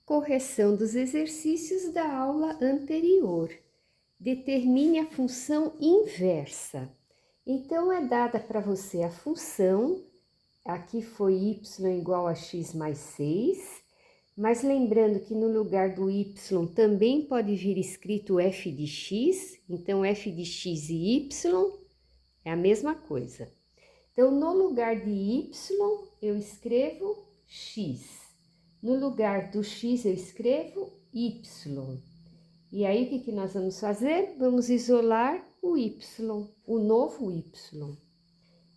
Correção dos exercícios da aula anterior. Determine a função inversa. Então, é dada para você a função, aqui foi y igual a x mais 6, mas lembrando que no lugar do y também pode vir escrito f de x, então f de x e y é a mesma coisa. Então, no lugar de y, eu escrevo x. No lugar do x, eu escrevo y. E aí, o que nós vamos fazer? Vamos isolar o y, o novo y.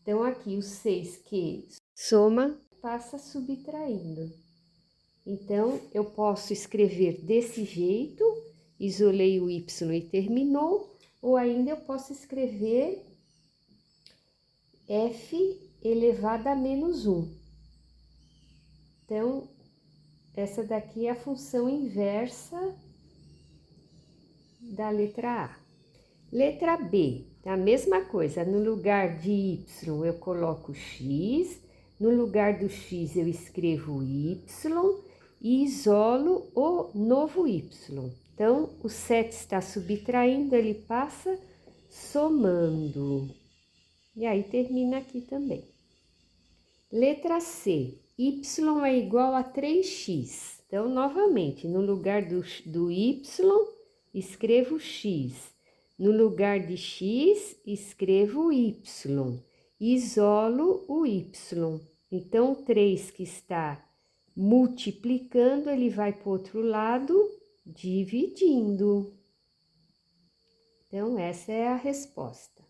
Então, aqui, o 6 que soma, passa subtraindo. Então, eu posso escrever desse jeito, isolei o y e terminou, ou ainda eu posso escrever f elevado a menos 1. Então, essa daqui é a função inversa da letra A. Letra B, a mesma coisa, no lugar de y eu coloco x, no lugar do x eu escrevo y e isolo o novo y. Então, o 7 está subtraindo, ele passa somando. E aí termina aqui também. Letra C, y é igual a 3x. Então, novamente, no lugar do y, escrevo x. No lugar de x, escrevo y. Isolo o y. Então, 3 que está multiplicando, ele vai para o outro lado, dividindo. Então, essa é a resposta.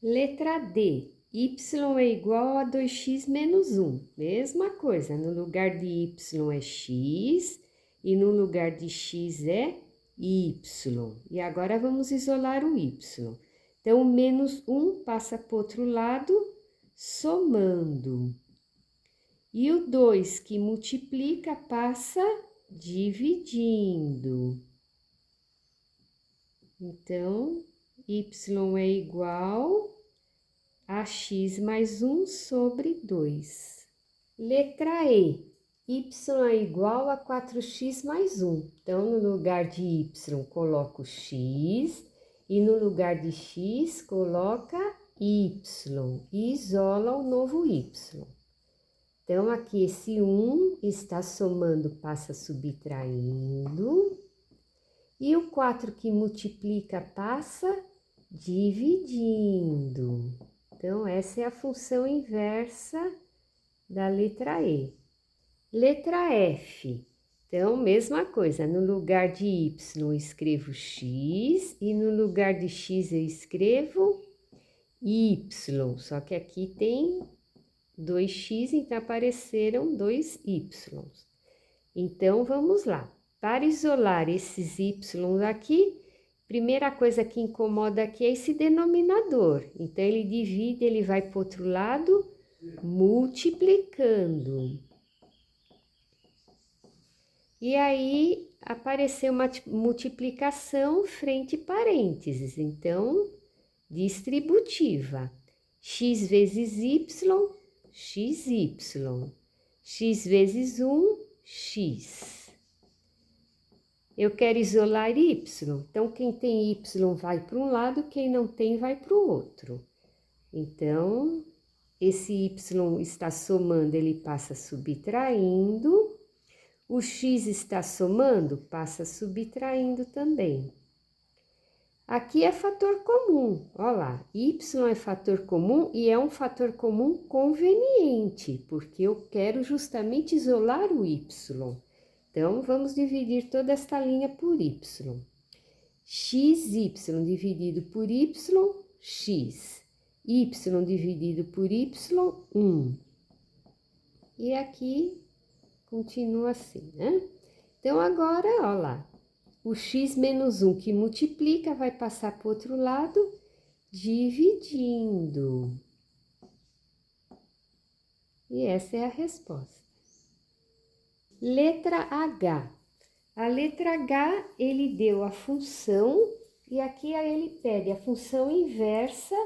Letra D. Y é igual a 2x menos 1. Mesma coisa, no lugar de y é x e no lugar de x é y. E agora vamos isolar o y. Então, o menos 1 passa para o outro lado, somando. E o 2 que multiplica passa dividindo. Então, y é igual a x mais 1 sobre 2. Letra E. Y é igual a 4x mais 1. Então, no lugar de y, coloco x. E no lugar de x, coloca y. E isola o novo y. Então, aqui esse 1 está somando, passa subtraindo. E o 4 que multiplica, passa dividindo. Então, essa é a função inversa da letra E. Letra F. Então, mesma coisa, no lugar de y eu escrevo x e no lugar de x eu escrevo y. Só que aqui tem 2x, então apareceram 2y. Então, vamos lá. Para isolar esses y aqui, primeira coisa que incomoda aqui é esse denominador. Então, ele divide, ele vai para o outro lado, multiplicando. E aí, apareceu uma multiplicação frente parênteses. Então, distributiva. X vezes y, xy. X vezes 1, x. Eu quero isolar y, então quem tem y vai para um lado, quem não tem vai para o outro. Então, esse y está somando, ele passa subtraindo. O x está somando, passa subtraindo também. Aqui é fator comum, olha lá, y é fator comum e é um fator comum conveniente, porque eu quero justamente isolar o y. Então, vamos dividir toda esta linha por y. xy dividido por y, x. Y dividido por y, 1. E aqui continua assim, né? Então, agora, olha lá, o x menos 1 que multiplica vai passar para o outro lado, dividindo. E essa é a resposta. Letra H. A letra H, ele deu a função, e aqui ele pede a função inversa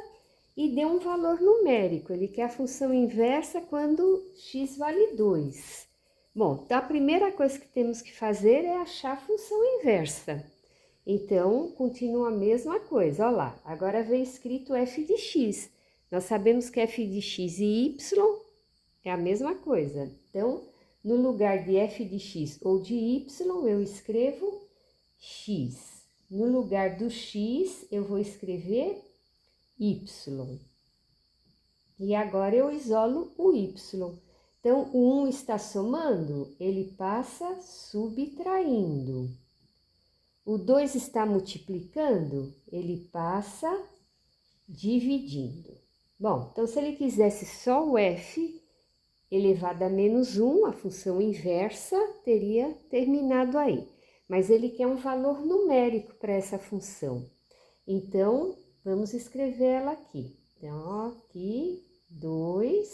e deu um valor numérico. Ele quer a função inversa quando x vale 2. Bom, então a primeira coisa que temos que fazer é achar a função inversa. Então, continua a mesma coisa, olha lá. Agora vem escrito f de x. Nós sabemos que f de x e y é a mesma coisa. Então, no lugar de f de x ou de y, eu escrevo x. No lugar do x, eu vou escrever y. E agora eu isolo o y. Então, o 1 está somando, ele passa subtraindo. O 2 está multiplicando, ele passa dividindo. Bom, então se ele quisesse só o f elevado a menos 1, a função inversa, teria terminado aí. Mas ele quer um valor numérico para essa função. Então, vamos escrever ela aqui. Então, aqui, 2,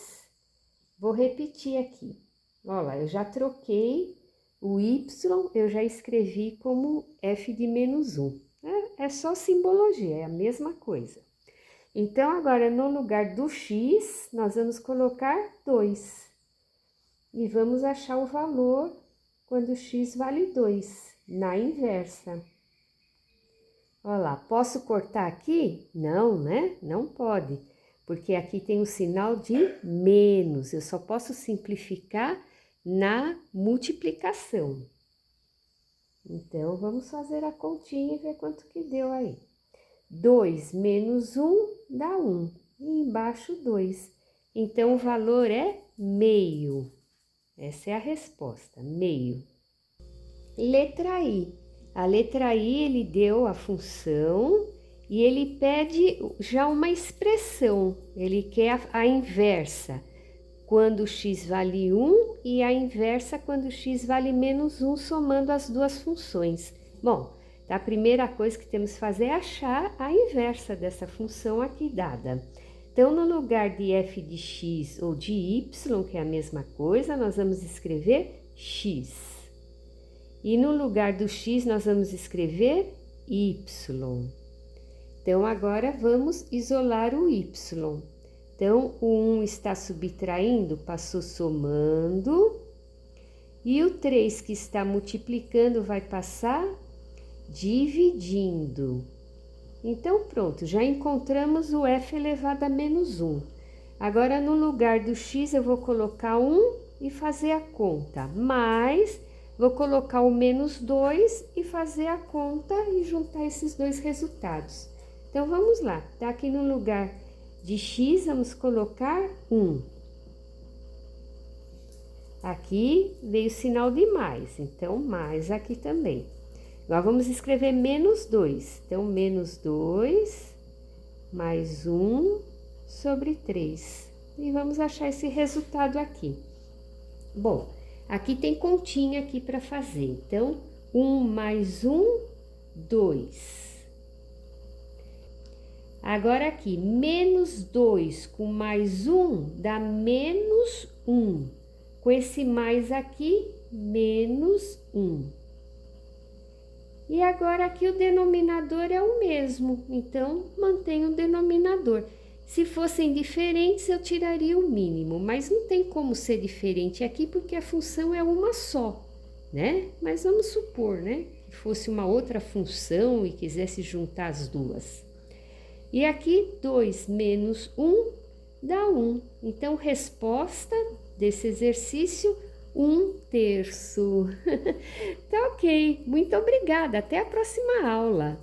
vou repetir aqui. Olha lá, eu já troquei o y, eu já escrevi como f de menos 1. É só simbologia, é a mesma coisa. Então, agora, no lugar do x, nós vamos colocar 2. E vamos achar o valor quando x vale 2, na inversa. Olha lá, posso cortar aqui? Não, né? Não pode, porque aqui tem o sinal de menos. Eu só posso simplificar na multiplicação. Então, vamos fazer a continha e ver quanto que deu aí. 2 menos 1 dá 1, e embaixo 2. Então, o valor é meio. Essa é a resposta, meio. Letra I. A letra I, ele deu a função e ele pede já uma expressão. Ele quer a inversa, quando x vale 1 e a inversa quando x vale menos 1, somando as duas funções. Bom, a primeira coisa que temos que fazer é achar a inversa dessa função aqui dada. Então, no lugar de f de x ou de y, que é a mesma coisa, nós vamos escrever x. E no lugar do x, nós vamos escrever y. Então, agora vamos isolar o y. Então, o 1 está subtraindo, passou somando. E o 3 que está multiplicando vai passar dividindo. Então, pronto, já encontramos o f elevado a menos 1. Agora, no lugar do x, eu vou colocar 1 e fazer a conta. Mais, vou colocar o menos 2 e fazer a conta e juntar esses dois resultados. Então, vamos lá. Tá aqui no lugar de x, vamos colocar 1. Aqui veio o sinal de mais, então, mais aqui também. Agora, vamos escrever menos 2. Então, menos 2 mais 1 sobre 3. E vamos achar esse resultado aqui. Bom, aqui tem continha aqui para fazer. Então, 1 mais 1, 2. Agora aqui, menos 2 com mais 1 dá menos 1. Com esse mais aqui, menos 1. E agora aqui o denominador é o mesmo, então mantenho o denominador. Se fossem diferentes, eu tiraria o mínimo, mas não tem como ser diferente aqui porque a função é uma só, né? Mas vamos supor, né, que fosse uma outra função e quisesse juntar as duas. E aqui 2 menos 1 dá 1. Então, resposta desse exercício, 1/3. Tá ok, muito obrigada, até a próxima aula.